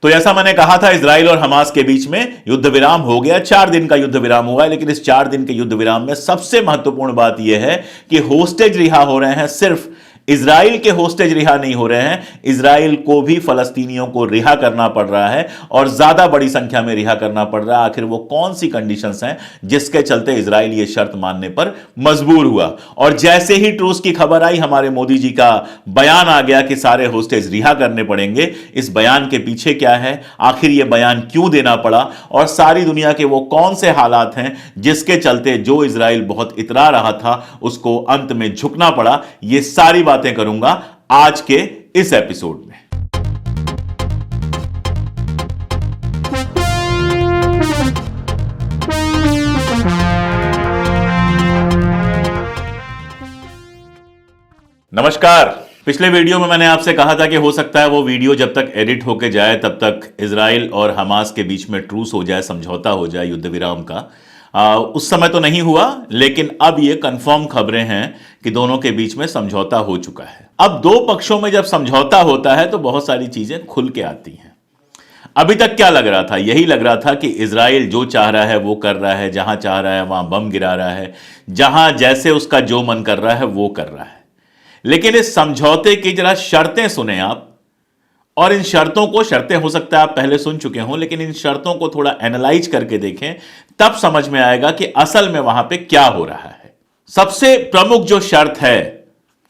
तो ऐसा मैंने कहा था, इजराइल और हमास के बीच में युद्ध विराम हो गया, 4 दिन का युद्ध विराम हुआ है। लेकिन इस 4 दिन के युद्ध विराम में सबसे महत्वपूर्ण बात यह है कि होस्टेज रिहा हो रहे हैं। सिर्फ इजराइल के होस्टेज रिहा नहीं हो रहे हैं, इजराइल को भी फलस्तीनियों को रिहा करना पड़ रहा है और ज्यादा बड़ी संख्या में रिहा करना पड़ रहा है। आखिर वो कौन सी कंडीशंस हैं जिसके चलते इजराइल ये शर्त मानने पर मजबूर हुआ? और जैसे ही ट्रूस की खबर आई, हमारे मोदी जी का बयान आ गया कि सारे होस्टेज रिहा करने पड़ेंगे। इस बयान के पीछे क्या है, आखिर यह बयान क्यों देना पड़ा, और सारी दुनिया के वो कौन से हालात हैं जिसके चलते जो इजराइल बहुत इतरा रहा था उसको अंत में झुकना पड़ा, ये सारी बातें करूंगा आज के इस एपिसोड में। नमस्कार। पिछले वीडियो में मैंने आपसे कहा था कि हो सकता है वो वीडियो जब तक एडिट होके जाए तब तक इजराइल और हमास के बीच में ट्रूस हो जाए, समझौता हो जाए युद्ध विराम का। उस समय तो नहीं हुआ, लेकिन अब ये कंफर्म खबरें हैं कि दोनों के बीच में समझौता हो चुका है। अब दो पक्षों में जब समझौता होता है तो बहुत सारी चीजें खुल के आती हैं। अभी तक क्या लग रहा था? यही लग रहा था कि इजराइल जो चाह रहा है वो कर रहा है, जहां चाह रहा है वहां बम गिरा रहा है, जहां जैसे उसका जो मन कर रहा है वो कर रहा है। लेकिन इस समझौते की जरा शर्तें सुने आप, और इन शर्तों को, शर्तें हो सकता है आप पहले सुन चुके हों, लेकिन इन शर्तों को थोड़ा एनालाइज करके देखें, तब समझ में आएगा कि असल में वहां पे क्या हो रहा है। सबसे प्रमुख जो शर्त है,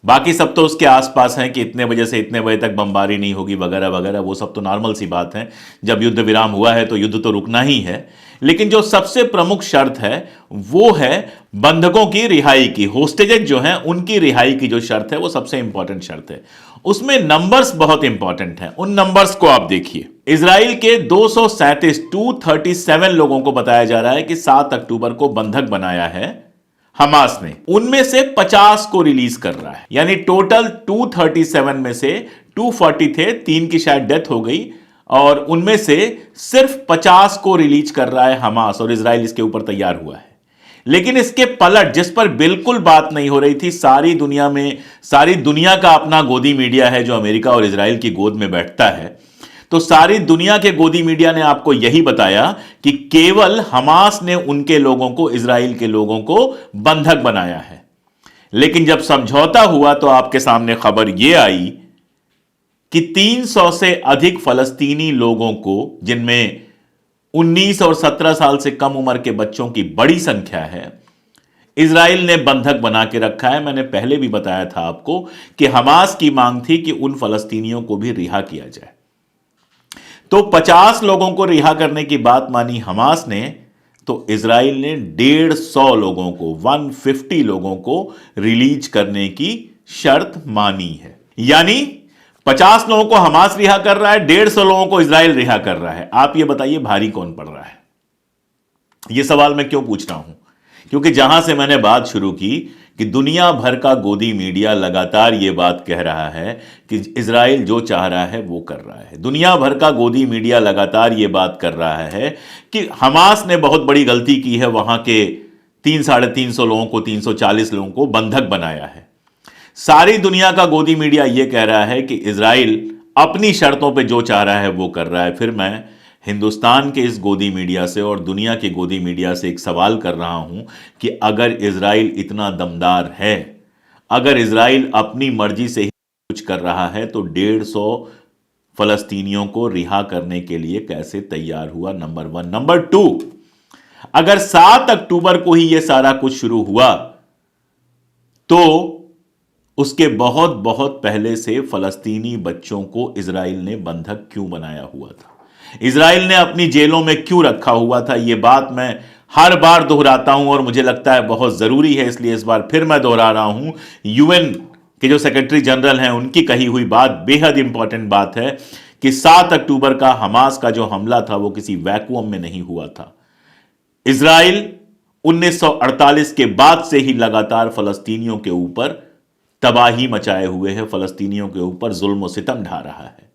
बाकी सब तो उसके आसपास हैं कि इतने बजे से इतने बजे तक बमबारी नहीं होगी वगैरह वगैरह, वो सब तो नॉर्मल सी बात है। जब युद्ध विराम हुआ है तो युद्ध तो रुकना ही है। लेकिन जो सबसे प्रमुख शर्त है वो है बंधकों की रिहाई की, होस्टेजेस जो हैं उनकी रिहाई की जो शर्त है वो सबसे इंपॉर्टेंट शर्त है। उसमें नंबर्स बहुत इंपॉर्टेंट हैं, उन नंबर्स को आप देखिए। इजराइल के 237 लोगों को बताया जा रहा है कि 7 अक्टूबर को बंधक बनाया है हमास ने। उनमें से 50 को रिलीज कर रहा है, यानी टोटल 237 में से 240 थे, 3 की शायद डेथ हो गई, और उनमें से सिर्फ 50 को रिलीज कर रहा है हमास, और इजराइल इसके ऊपर तैयार हुआ है। लेकिन इसके पलट, जिस पर बिल्कुल बात नहीं हो रही थी सारी दुनिया में, सारी दुनिया का अपना गोदी मीडिया है जो अमेरिका और इजराइल की गोद में बैठता है, तो सारी दुनिया के गोदी मीडिया ने आपको यही बताया कि केवल हमास ने उनके लोगों को, इजराइल के लोगों को बंधक बनाया है। लेकिन जब समझौता हुआ तो आपके सामने खबर यह आई कि 300 से अधिक फलस्तीनी लोगों को, जिनमें 19 और 17 साल से कम उम्र के बच्चों की बड़ी संख्या है, इजराइल ने बंधक बना के रखा है। मैंने पहले भी बताया था आपको कि हमास की मांग थी कि उन फलस्तीनियों को भी रिहा किया जाए। तो 50 लोगों को रिहा करने की बात मानी हमास ने, तो इजराइल ने 150 लोगों को, 150 लोगों को रिलीज करने की शर्त मानी है। यानी 50 लोगों को हमास रिहा कर रहा है, 150 लोगों को इजराइल रिहा कर रहा है। आप ये बताइए भारी कौन पड़ रहा है? यह सवाल मैं क्यों पूछ रहा हूं? क्योंकि जहां से मैंने बात शुरू की कि दुनिया भर का गोदी मीडिया लगातार यह बात कह रहा है कि इजराइल जो चाह रहा है वो कर रहा है। दुनिया भर का गोदी मीडिया लगातार यह बात कर रहा है कि हमास ने बहुत बड़ी गलती की है, वहां के 300-350 लोगों को, 340 लोगों को बंधक बनाया है। सारी दुनिया का गोदी मीडिया यह कह रहा है कि इजराइल अपनी शर्तों पर जो चाह रहा है वो कर रहा है। फिर मैं हिंदुस्तान के इस गोदी मीडिया से और दुनिया के गोदी मीडिया से एक सवाल कर रहा हूं कि अगर इजराइल इतना दमदार है, अगर इजराइल अपनी मर्जी से ही कुछ कर रहा है, तो 150 फलस्तीनियों को रिहा करने के लिए कैसे तैयार हुआ? नंबर 1। नंबर 2, अगर 7 अक्टूबर को ही यह सारा कुछ शुरू हुआ तो उसके बहुत बहुत पहले से फलस्तीनी बच्चों को इजराइल ने बंधक क्यों बनाया हुआ था? इजराइल ने अपनी जेलों में क्यों रखा हुआ था? यह बात मैं हर बार दोहराता हूं और मुझे लगता है बहुत जरूरी है, इसलिए इस बार फिर मैं दोहरा रहा हूं। यूएन के जो सेक्रेटरी जनरल हैं उनकी कही हुई बात बेहद इंपॉर्टेंट बात है कि 7 अक्टूबर का हमास का जो हमला था वो किसी वैक्यूम में नहीं हुआ था। इजराइल 1948 के बाद से ही लगातार फलस्तीनियों के ऊपर तबाही मचाए हुए है, फलस्तीनियों के ऊपर जुल्म और सितम ढा रहा है।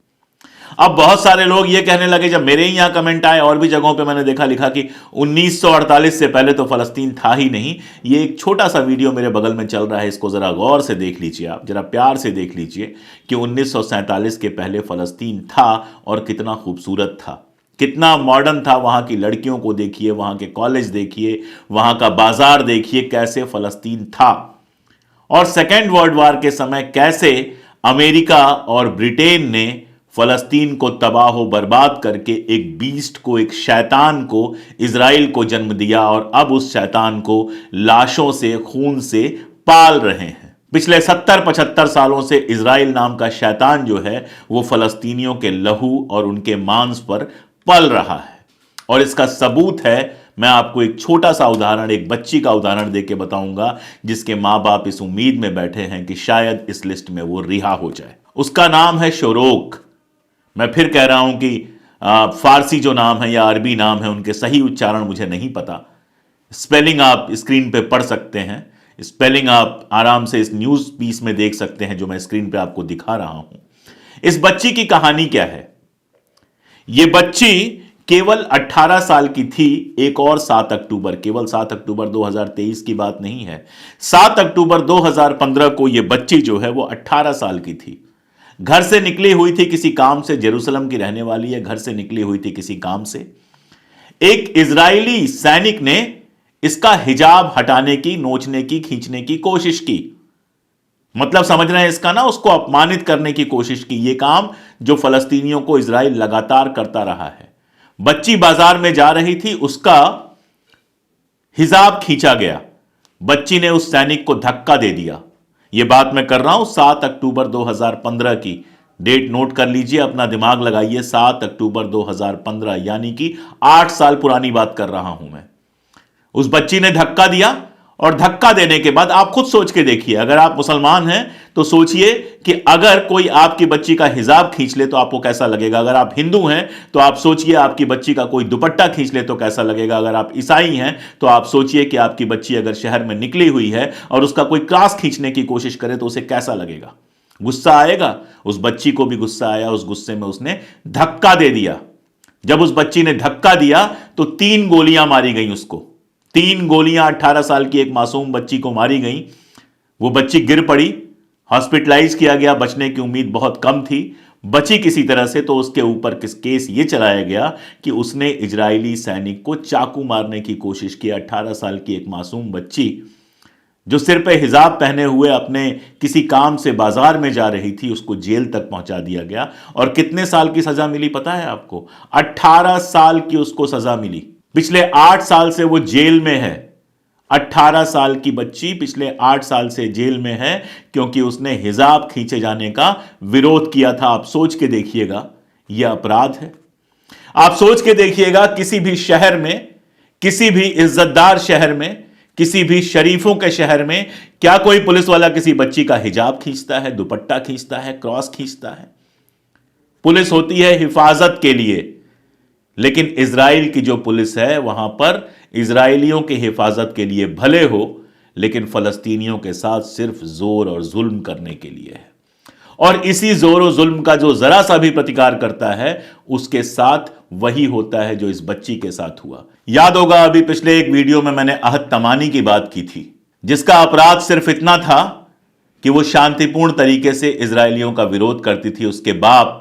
अब बहुत सारे लोग ये कहने लगे, जब मेरे ही यहां कमेंट आए और भी जगहों पे मैंने देखा लिखा कि 1948 से पहले तो फलस्तीन था ही नहीं। ये एक छोटा सा वीडियो मेरे बगल में चल रहा है, इसको जरा गौर से देख लीजिए, आप जरा प्यार से देख लीजिए कि 1947 के पहले फलस्तीन था और कितना खूबसूरत था, कितना मॉडर्न था। वहां की लड़कियों को देखिए, वहां के कॉलेज देखिए, वहां का बाजार देखिए, कैसे फलस्तीन था। और सेकेंड वर्ल्ड वॉर के समय कैसे अमेरिका और ब्रिटेन ने फलस्तीन को तबाह बर्बाद करके एक बीस्ट को, एक शैतान को, इजराइल को जन्म दिया और अब उस शैतान को लाशों से, खून से पाल रहे हैं। पिछले 70-75 सालों से इजराइल नाम का शैतान जो है वो फलस्तीनियों के लहू और उनके मांस पर पल रहा है। और इसका सबूत है, मैं आपको एक छोटा सा उदाहरण, एक बच्ची का उदाहरण देके बताऊंगा जिसके मां बाप इस उम्मीद में बैठे हैं कि शायद इस लिस्ट में वो रिहा हो जाए। उसका नाम है शोरोक। मैं फिर कह रहा हूं कि फारसी जो नाम है या अरबी नाम है, उनके सही उच्चारण मुझे नहीं पता। स्पेलिंग आप स्क्रीन पे पढ़ सकते हैं, स्पेलिंग आप आराम से इस न्यूज पीस में देख सकते हैं जो मैं स्क्रीन पे आपको दिखा रहा हूं। इस बच्ची की कहानी क्या है? यह बच्ची केवल 18 साल की थी। एक और 7 अक्टूबर, केवल 7 अक्टूबर 2023 की बात नहीं है, 7 अक्टूबर 2015 को यह बच्ची जो है वो 18 साल की थी। घर से निकली हुई थी किसी काम से, जेरूसलम की रहने वाली है, घर से निकली हुई थी किसी काम से। एक इजरायली सैनिक ने इसका हिजाब हटाने की, नोचने की, खींचने की कोशिश की। मतलब समझ रहे हैं इसका ना, उसको अपमानित करने की कोशिश की। यह काम जो फलस्तीनियों को इजराइल लगातार करता रहा है। बच्ची बाजार में जा रही थी, उसका हिजाब खींचा गया, बच्ची ने उस सैनिक को धक्का दे दिया। यह बात मैं कर रहा हूं 7 अक्टूबर 2015 की। डेट नोट कर लीजिए, अपना दिमाग लगाइए, 7 अक्टूबर 2015, यानी कि 8 साल पुरानी बात कर रहा हूं मैं। उस बच्ची ने धक्का दिया और धक्का देने के बाद आप खुद सोच के देखिए, अगर आप मुसलमान हैं तो सोचिए कि अगर कोई आपकी बच्ची का हिजाब खींच ले तो आपको कैसा लगेगा। अगर आप हिंदू हैं तो आप सोचिए आपकी बच्ची का कोई दुपट्टा खींच ले तो कैसा लगेगा। अगर आप ईसाई हैं तो आप सोचिए कि आपकी बच्ची अगर शहर में निकली हुई है और उसका कोई क्रॉस खींचने की कोशिश करे तो उसे कैसा लगेगा। गुस्सा आएगा। उस बच्ची को भी गुस्सा आया, उस गुस्से में उसने धक्का दे दिया। जब उस बच्ची ने धक्का दिया तो 3 गोलियां मारी गई उसको, 3 गोलियां 18 साल की एक मासूम बच्ची को मारी गई। वो बच्ची गिर पड़ी, हॉस्पिटलाइज किया गया, बचने की उम्मीद बहुत कम थी, बची किसी तरह से। तो उसके ऊपर केस ये चलाया गया कि उसने इजरायली सैनिक को चाकू मारने की कोशिश की। 18 साल की एक मासूम बच्ची जो सिर पे हिजाब पहने हुए अपने किसी काम से बाजार में जा रही थी, उसको जेल तक पहुंचा दिया गया। और कितने साल की सजा मिली पता है आपको? 18 साल की उसको सजा मिली। पिछले 8 साल से वो जेल में है। 18 साल की बच्ची पिछले 8 साल से जेल में है क्योंकि उसने हिजाब खींचे जाने का विरोध किया था। आप सोच के देखिएगा, यह अपराध है। आप सोच के देखिएगा, किसी भी शहर में, किसी भी इज्जतदार शहर में, किसी भी शरीफों के शहर में क्या कोई पुलिस वाला किसी बच्ची का हिजाब खींचता है, दुपट्टा खींचता है, क्रॉस खींचता है? पुलिस होती है हिफाजत के लिए, लेकिन इजराइल की जो पुलिस है वहां पर इजराइलियों की हिफाजत के लिए भले हो, लेकिन फलस्तीनियों के साथ सिर्फ जोर और जुल्म करने के लिए है। और इसी जोर और जुल्म का जो जरा सा भी प्रतिकार करता है, उसके साथ वही होता है जो इस बच्ची के साथ हुआ। याद होगा अभी पिछले एक वीडियो में मैंने अहद तमानी की बात की थी, जिसका अपराध सिर्फ इतना था कि वो शांतिपूर्ण तरीके से इजरायलियों का विरोध करती थी। उसके बाप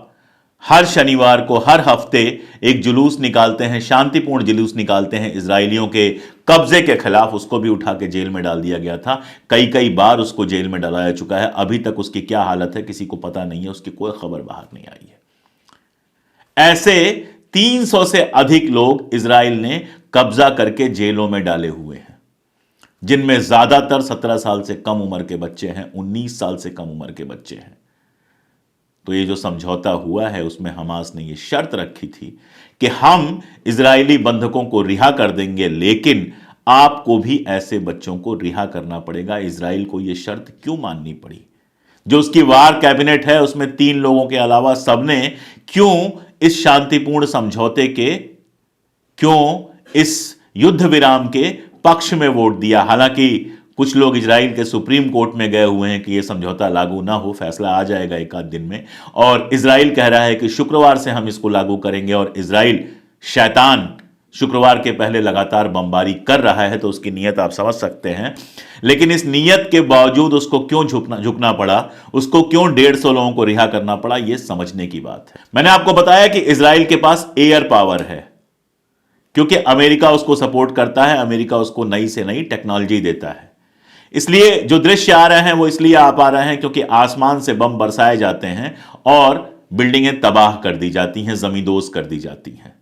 हर शनिवार को, हर हफ्ते एक जुलूस निकालते हैं, शांतिपूर्ण जुलूस निकालते हैं इजरायलियों के कब्जे के खिलाफ। उसको भी उठा के जेल में डाल दिया गया था, कई बार उसको जेल में डाला चुका है। अभी तक उसकी क्या हालत है किसी को पता नहीं है, उसकी कोई खबर बाहर नहीं आई है। ऐसे 300 से अधिक लोग इजराइल ने कब्जा करके जेलों में डाले हुए हैं, जिनमें ज्यादातर 17 साल से कम उम्र के बच्चे हैं, 19 साल से कम उम्र के बच्चे हैं। तो ये जो समझौता हुआ है उसमें हमास ने ये शर्त रखी थी कि हम इजरायली बंधकों को रिहा कर देंगे, लेकिन आपको भी ऐसे बच्चों को रिहा करना पड़ेगा। इजराइल को यह शर्त क्यों माननी पड़ी? जो उसकी वार कैबिनेट है उसमें 3 लोगों के अलावा सबने क्यों इस शांतिपूर्ण समझौते के, क्यों इस युद्ध विराम के पक्ष में वोट दिया? हालांकि कुछ लोग इजराइल के सुप्रीम कोर्ट में गए हुए हैं कि यह समझौता लागू ना हो, फैसला आ जाएगा एक आध दिन में। और इजराइल कह रहा है कि शुक्रवार से हम इसको लागू करेंगे। और इजराइल शैतान शुक्रवार के पहले लगातार बमबारी कर रहा है, तो उसकी नीयत आप समझ सकते हैं। लेकिन इस नीयत के बावजूद उसको क्यों झुकना पड़ा, उसको क्यों 150 लोगों को रिहा करना पड़ा, यह समझने की बात है। मैंने आपको बताया कि इजराइल के पास एयर पावर है, क्योंकि अमेरिका उसको सपोर्ट करता है, अमेरिका उसको नई से नई टेक्नोलॉजी देता है। इसलिए जो दृश्य आ रहे हैं वो इसलिए आ पा रहे हैं क्योंकि आसमान से बम बरसाए जाते हैं और बिल्डिंगें तबाह कर दी जाती हैं, जमींदोज कर दी जाती हैं।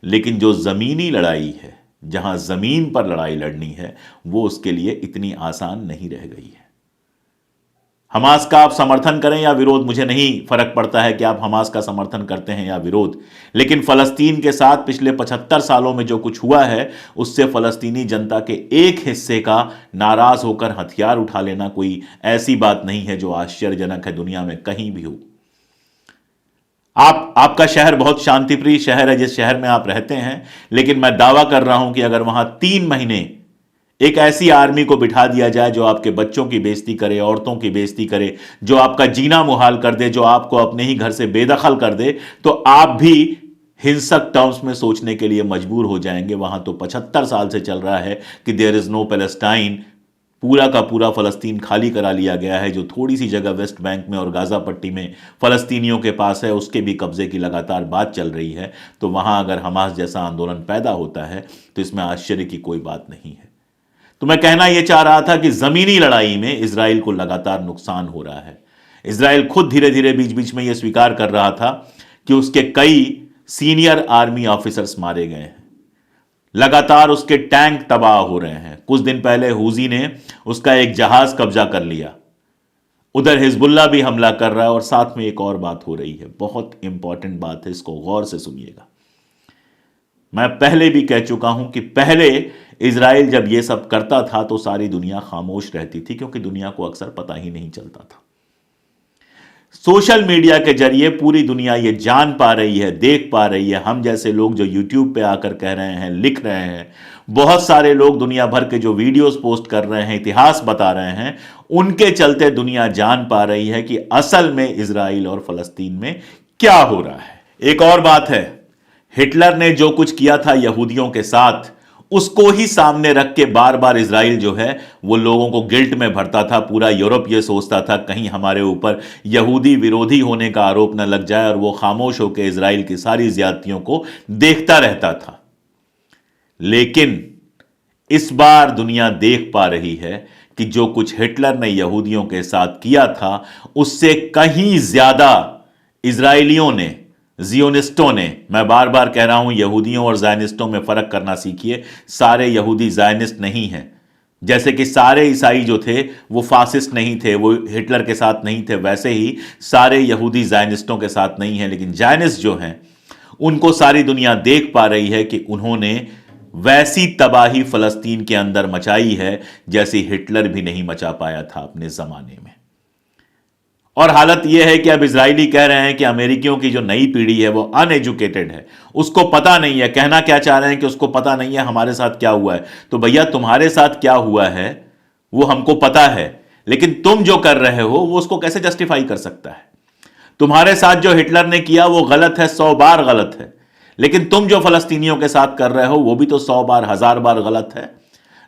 लेकिन जो जमीनी लड़ाई है, जहां जमीन पर लड़ाई लड़नी है, वो उसके लिए इतनी आसान नहीं रह गई है। हमास का आप समर्थन करें या विरोध, मुझे नहीं फर्क पड़ता है कि आप हमास का समर्थन करते हैं या विरोध, लेकिन फलस्तीन के साथ पिछले 75 सालों में जो कुछ हुआ है, उससे फलस्तीनी जनता के एक हिस्से का नाराज होकर हथियार उठा लेना कोई ऐसी बात नहीं है जो आश्चर्यजनक है दुनिया में कहीं भी हो। आपका शहर बहुत शांतिप्रिय शहर है जिस शहर में आप रहते हैं, लेकिन मैं दावा कर रहा हूं कि अगर वहां 3 महीने एक ऐसी आर्मी को बिठा दिया जाए जो आपके बच्चों की बेइज्जती करे, औरतों की बेइज्जती करे, जो आपका जीना मुहाल कर दे, जो आपको अपने ही घर से बेदखल कर दे, तो आप भी हिंसक टर्म्स में सोचने के लिए मजबूर हो जाएंगे। वहां तो 75 साल से चल रहा है कि देयर इज नो पैलेस्टाइन, पूरा का पूरा फलस्तीन खाली करा लिया गया है। जो थोड़ी सी जगह वेस्ट बैंक में और गाजा पट्टी में फलस्तीनियों के पास है, उसके भी कब्जे की लगातार बात चल रही है। तो वहां अगर हमास जैसा आंदोलन पैदा होता है तो इसमें आश्चर्य की कोई बात नहीं है। तो मैं कहना यह चाह रहा था कि जमीनी लड़ाई में इजराइल को लगातार नुकसान हो रहा है। इजराइल खुद धीरे धीरे बीच बीच में यह स्वीकार कर रहा था कि उसके कई सीनियर आर्मी ऑफिसर्स मारे गए हैं, लगातार उसके टैंक तबाह हो रहे हैं। कुछ दिन पहले हुजी ने उसका एक जहाज कब्जा कर लिया, उधर हिजबुल्ला भी हमला कर रहा है। और साथ में एक और बात हो रही है, बहुत इंपॉर्टेंट बात है, इसको गौर से सुनिएगा। मैं पहले भी कह चुका हूं कि पहले इजराइल जब यह सब करता था तो सारी दुनिया खामोश रहती थी, क्योंकि दुनिया को अक्सर पता ही नहीं चलता था। सोशल मीडिया के जरिए पूरी दुनिया ये जान पा रही है, देख पा रही है। हम जैसे लोग जो यूट्यूब पे आकर कह रहे हैं, लिख रहे हैं, बहुत सारे लोग दुनिया भर के जो वीडियोस पोस्ट कर रहे हैं, इतिहास बता रहे हैं, उनके चलते दुनिया जान पा रही है कि असल में इजराइल और फलस्तीन में क्या हो रहा है। एक और बात है, हिटलर ने जो कुछ किया था यहूदियों के साथ, उसको ही सामने रख के बार बार इजराइल जो है वो लोगों को गिल्ट में भरता था। पूरा यूरोप ये सोचता था कहीं हमारे ऊपर यहूदी विरोधी होने का आरोप न लग जाए, और वो खामोश होकर इजराइल की सारी ज्यादतियों को देखता रहता था। लेकिन इस बार दुनिया देख पा रही है कि जो कुछ हिटलर ने यहूदियों के साथ किया था, उससे कहीं ज्यादा इजरायलियों ने, जियोनिस्टों ने, मैं बार बार कह रहा हूं यहूदियों और जायनिस्टों में फर्क करना सीखिए। सारे यहूदी जायनिस्ट नहीं हैं। जैसे कि सारे ईसाई जो थे वो फासिस्ट नहीं थे, वो हिटलर के साथ नहीं थे, वैसे ही सारे यहूदी जायनिस्टों के साथ नहीं है। लेकिन जायनिस्ट जो हैं उनको सारी दुनिया देख पा रही है कि उन्होंने वैसी तबाही फलस्तीन के अंदर मचाई है जैसी हिटलर भी नहीं मचा पाया था अपने जमाने में। और हालत यह है कि अब इजरायली कह रहे हैं कि अमेरिकियों की जो नई पीढ़ी है वो अनएजुकेटेड है, उसको पता नहीं है। कहना क्या चाह रहे हैं कि उसको पता नहीं है हमारे साथ क्या हुआ है। तो भैया, तुम्हारे साथ क्या हुआ है वो हमको पता है, लेकिन तुम जो कर रहे हो वो उसको कैसे जस्टिफाई कर सकता है? तुम्हारे साथ जो हिटलर ने किया वो गलत है, 100 बार गलत है, लेकिन तुम जो फलस्तीनियों के साथ कर रहे हो वो भी तो 100 बार, 1000 बार गलत है।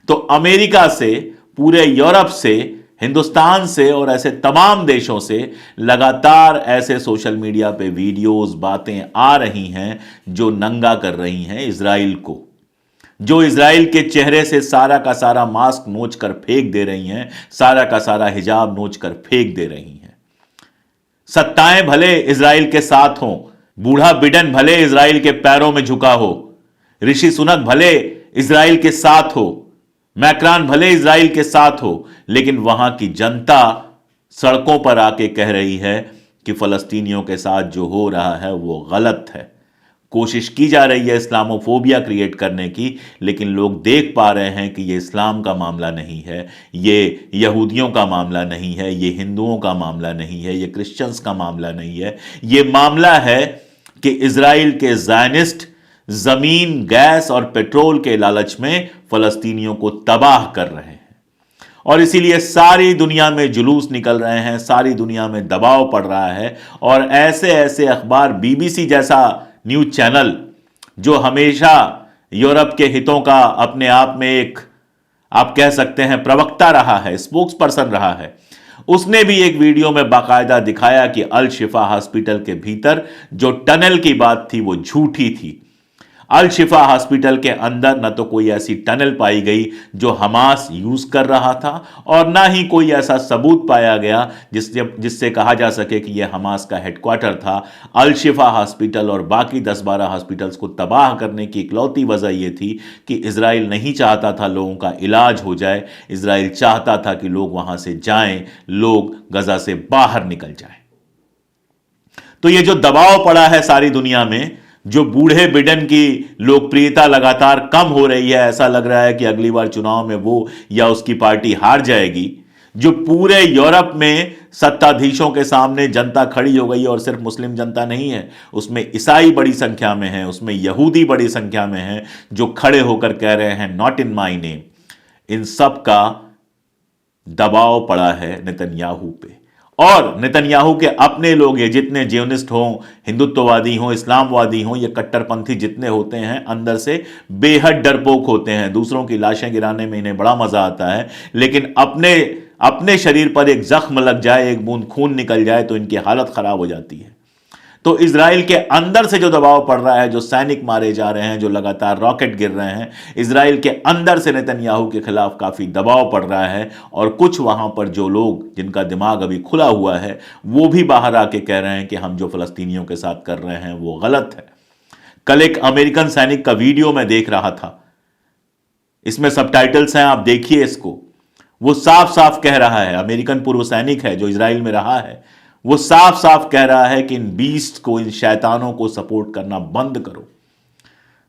तो अमेरिका से, पूरे यूरोप से, हिंदुस्तान से और ऐसे तमाम देशों से लगातार ऐसे सोशल मीडिया पे वीडियोस, बातें आ रही हैं जो नंगा कर रही हैं इजराइल को, जो इजराइल के चेहरे से सारा का सारा मास्क नोच कर फेंक दे रही हैं, सारा का सारा हिजाब नोच कर फेंक दे रही हैं। सत्ताएं भले इजराइल के साथ हों, बूढ़ा बिडेन भले इजराइल के पैरों में झुका हो, ऋषि सुनक भले इजराइल के साथ हो, मैक्रान भले इजराइल के साथ हो, लेकिन वहां की जनता सड़कों पर आके कह रही है कि फलस्तीनियों के साथ जो हो रहा है वो गलत है। कोशिश की जा रही है इस्लामोफोबिया क्रिएट करने की, लेकिन लोग देख पा रहे हैं कि ये इस्लाम का मामला नहीं है, ये यहूदियों का मामला नहीं है, ये हिंदुओं का मामला नहीं है, ये क्रिश्चियंस का मामला नहीं है। ये मामला है कि इजराइल के ज़ायनिस्ट जमीन, गैस और पेट्रोल के लालच में फलस्तीनियों को तबाह कर रहे हैं। और इसीलिए सारी दुनिया में जुलूस निकल रहे हैं, सारी दुनिया में दबाव पड़ रहा है। और ऐसे ऐसे अखबार, बीबीसी जैसा न्यूज चैनल जो हमेशा यूरोप के हितों का अपने आप में एक, आप कह सकते हैं, प्रवक्ता रहा है, स्पोक्स पर्सन रहा है, उसने भी एक वीडियो में बाकायदा दिखाया कि अल शिफा हॉस्पिटल के भीतर जो टनल की बात थी वो झूठी थी। अल शिफा हॉस्पिटल के अंदर न तो कोई ऐसी टनल पाई गई जो हमास यूज कर रहा था, और ना ही कोई ऐसा सबूत पाया गया जिससे कहा जा सके कि यह हमास का हेडक्वार्टर था। अल शिफा हॉस्पिटल और बाकी 10-12 हॉस्पिटल्स को तबाह करने की इकलौती वजह यह थी कि इजराइल नहीं चाहता था लोगों का इलाज हो जाए, इजराइल चाहता था कि लोग वहां से जाएं, लोग गजा से बाहर निकल जाएं। तो यह जो दबाव पड़ा है सारी दुनिया में, जो बूढ़े बिडेन की लोकप्रियता लगातार कम हो रही है, ऐसा लग रहा है कि अगली बार चुनाव में वो या उसकी पार्टी हार जाएगी, जो पूरे यूरोप में सत्ताधीशों के सामने जनता खड़ी हो गई, और सिर्फ मुस्लिम जनता नहीं है, उसमें ईसाई बड़ी संख्या में है, उसमें यहूदी बड़ी संख्या में है, जो खड़े होकर कह रहे हैं नॉट इन माई नेम। इन सब का दबाव पड़ा है नेतन्याहू पे, और नेतन्याहू के अपने लोग, ये जितने जियोनिस्ट हों, हिंदुत्ववादी हों, इस्लामवादी हों, ये कट्टरपंथी जितने होते हैं, अंदर से बेहद डरपोक होते हैं। दूसरों की लाशें गिराने में इन्हें बड़ा मजा आता है, लेकिन अपने शरीर पर एक जख्म लग जाए, एक बूंद खून निकल जाए तो इनकी हालत खराब हो जाती है। तो इजराइल के अंदर से जो दबाव पड़ रहा है, जो सैनिक मारे जा रहे हैं, जो लगातार रॉकेट गिर रहे हैं, इजराइल के अंदर से नेतन्याहू के खिलाफ काफी दबाव पड़ रहा है। और कुछ वहां पर जो लोग जिनका दिमाग अभी खुला हुआ है, वो भी बाहर आके कह रहे हैं कि हम जो फलस्तीनियों के साथ कर रहे हैं वो गलत है। कल एक अमेरिकन सैनिक का वीडियो मैं देख रहा था, इसमें सबटाइटल्स हैं, आप देखिए इसको। वो साफ साफ कह रहा है, अमेरिकन पूर्व सैनिक है जो इजराइल में रहा है, वो साफ साफ कह रहा है कि इन बीस्ट को, इन शैतानों को सपोर्ट करना बंद करो।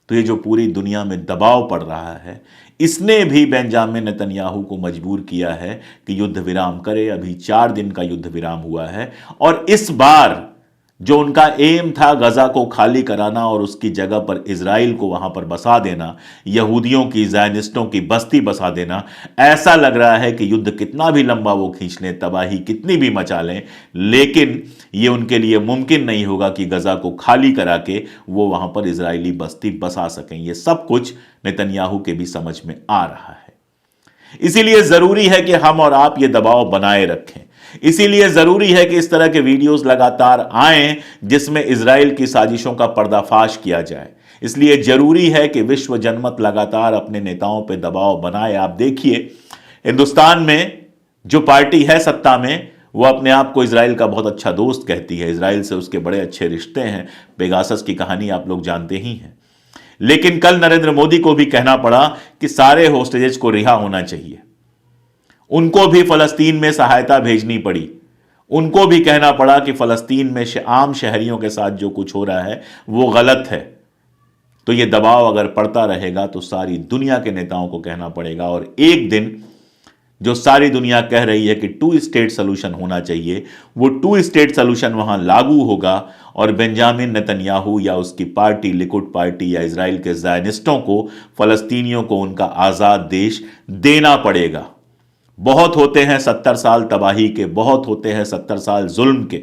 तो ये जो पूरी दुनिया में दबाव पड़ रहा है, इसने भी बेंजामिन नेतन्याहू को मजबूर किया है कि युद्ध विराम करे। अभी 4 दिन का युद्ध विराम हुआ है, और इस बार जो उनका एम था गजा को खाली कराना और उसकी जगह पर इजराइल को वहां पर बसा देना, यहूदियों की, ज़ायनिस्टों की बस्ती बसा देना, ऐसा लग रहा है कि युद्ध कितना भी लंबा वो खींच लें, तबाही कितनी भी मचा लें, लेकिन ये उनके लिए मुमकिन नहीं होगा कि गजा को खाली करा के वो वहां पर इजरायली बस्ती बसा सकें। ये सब कुछ नेतन्याहू के भी समझ में आ रहा है। इसीलिए जरूरी है कि हम और आप ये दबाव बनाए रखें। इसीलिए जरूरी है कि इस तरह के वीडियोस लगातार आएं जिसमें इजराइल की साजिशों का पर्दाफाश किया जाए। इसलिए जरूरी है कि विश्व जनमत लगातार अपने नेताओं पर दबाव बनाए। आप देखिए, हिंदुस्तान में जो पार्टी है सत्ता में, वो अपने आप को इजराइल का बहुत अच्छा दोस्त कहती है, इजराइल से उसके बड़े अच्छे रिश्ते हैं, पेगासस की कहानी आप लोग जानते ही हैं। लेकिन कल नरेंद्र मोदी को भी कहना पड़ा कि सारे होस्टेजेस को रिहा होना चाहिए। उनको भी फलस्तीन में सहायता भेजनी पड़ी। उनको भी कहना पड़ा कि फलस्तीन में आम शहरियों के साथ जो कुछ हो रहा है वो गलत है। तो ये दबाव अगर पड़ता रहेगा तो सारी दुनिया के नेताओं को कहना पड़ेगा, और एक दिन जो सारी दुनिया कह रही है कि 2 स्टेट सोल्यूशन होना चाहिए, वो 2 स्टेट सोल्यूशन वहां लागू होगा, और बेंजामिन नेतन्याहू या उसकी पार्टी, लिकुड पार्टी, या इजराइल के ज़ायनिस्टों को, फलस्तीनियों को उनका आज़ाद देश देना पड़ेगा। बहुत होते हैं 70 साल तबाही के, बहुत होते हैं 70 साल जुल्म के,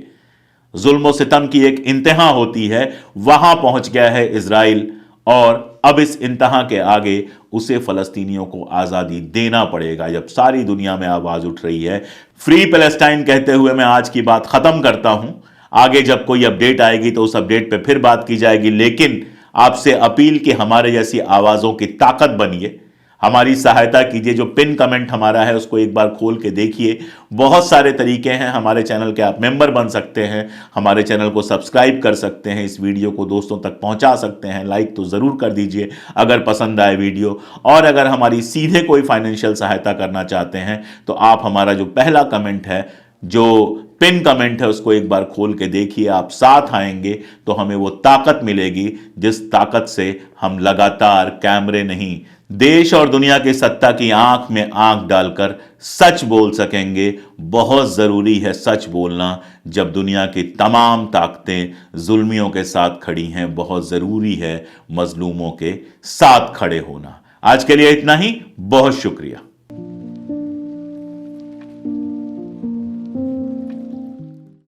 जुल्म सितम की एक इंतहा होती है, वहां पहुंच गया है इजराइल, और अब इस इंतहा के आगे उसे फलस्तीनियों को आज़ादी देना पड़ेगा। जब सारी दुनिया में आवाज़ उठ रही है, फ्री पैलेस्टाइन कहते हुए मैं आज की बात ख़त्म करता हूं। आगे जब कोई अपडेट आएगी तो उस अपडेट पे फिर बात की जाएगी, लेकिन आपसे अपील कि हमारे जैसी आवाज़ों की ताकत बनिए, हमारी सहायता कीजिए। जो पिन कमेंट हमारा है उसको एक बार खोल के देखिए। बहुत सारे तरीके हैं हमारे चैनल के, आप मेंबर बन सकते हैं, हमारे चैनल को सब्सक्राइब कर सकते हैं, इस वीडियो को दोस्तों तक पहुंचा सकते हैं, लाइक तो ज़रूर कर दीजिए अगर पसंद आए वीडियो। और अगर हमारी सीधे कोई फाइनेंशियल सहायता करना चाहते हैं तो आप हमारा जो पहला कमेंट है, जो पिन कमेंट है, उसको एक बार खोल के देखिए। आप साथ आएंगे तो हमें वो ताकत मिलेगी जिस ताकत से हम लगातार कैमरे नहीं, देश और दुनिया की सत्ता की आंख में आंख डालकर सच बोल सकेंगे। बहुत जरूरी है सच बोलना जब दुनिया की तमाम ताकतें जुल्मियों के साथ खड़ी हैं। बहुत जरूरी है मजलूमों के साथ खड़े होना। आज के लिए इतना ही, बहुत शुक्रिया।